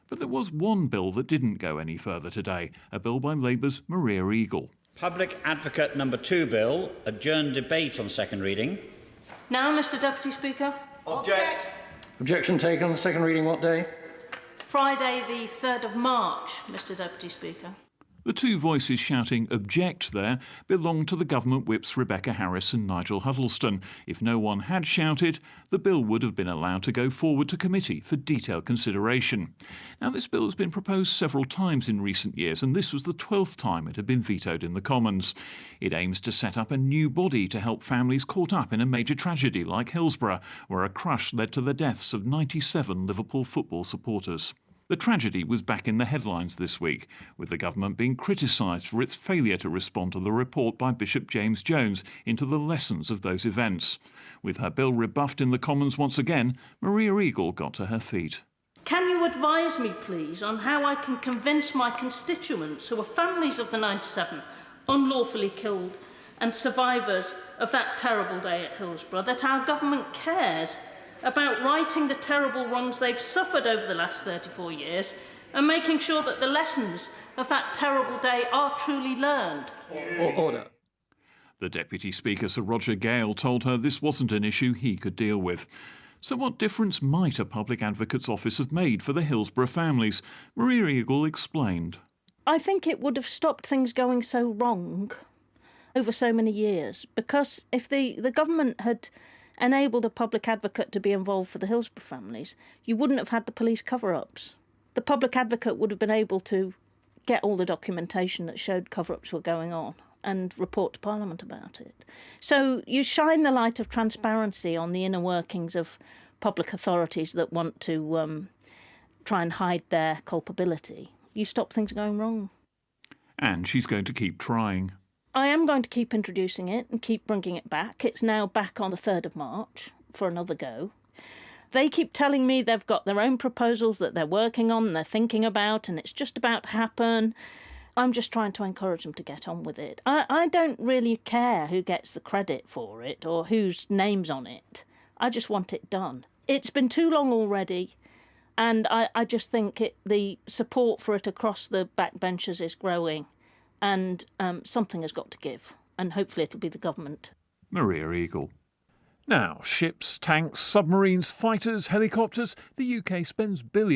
But there was one bill that didn't go any further today, a bill by Labour's Maria Eagle. Public Advocate number 2 bill, adjourned debate on second reading. Now, Mr Deputy Speaker. Object. Objection taken on second reading what day? Friday the 3rd of March, Mr Deputy Speaker. The two voices shouting object there belonged to the government whips Rebecca Harris and Nigel Huddleston. If no one had shouted, the bill would have been allowed to go forward to committee for detailed consideration. Now, this bill has been proposed several times in recent years, and this was the 12th time it had been vetoed in the Commons. It aims to set up a new body to help families caught up in a major tragedy like Hillsborough, where a crush led to the deaths of 97 Liverpool football supporters. The tragedy was back in the headlines this week, with the government being criticised for its failure to respond to the report by Bishop James Jones into the lessons of those events. With her bill rebuffed in the Commons once again, Maria Eagle got to her feet. Can you advise me, please, on how I can convince my constituents, who are families of the 97 unlawfully killed and survivors of that terrible day at Hillsborough, that our government cares about righting the terrible wrongs they've suffered over the last 34 years and making sure that the lessons of that terrible day are truly learned? Order. The Deputy Speaker, Sir Roger Gale, told her this wasn't an issue he could deal with. So what difference might a Public Advocate's Office have made for the Hillsborough families? Maria Eagle explained. I think it would have stopped things going so wrong over so many years, because if the government had enabled a public advocate to be involved for the Hillsborough families, you wouldn't have had the police cover-ups. The public advocate would have been able to get all the documentation that showed cover-ups were going on and report to Parliament about it. So you shine the light of transparency on the inner workings of public authorities that want to try and hide their culpability. You stop things going wrong. And she's going to keep trying. I am going to keep introducing it and keep bringing it back. It's now back on the 3rd of March for another go. They keep telling me they've got their own proposals that they're working on and they're thinking about, and it's just about to happen. I'm just trying to encourage them to get on with it. I don't really care who gets the credit for it or whose name's on it. I just want it done. It's been too long already, and I just think the support for it across the backbenchers is growing. And something has got to give, and hopefully it'll be the government. Maria Eagle. Now, ships, tanks, submarines, fighters, helicopters, the UK spends billions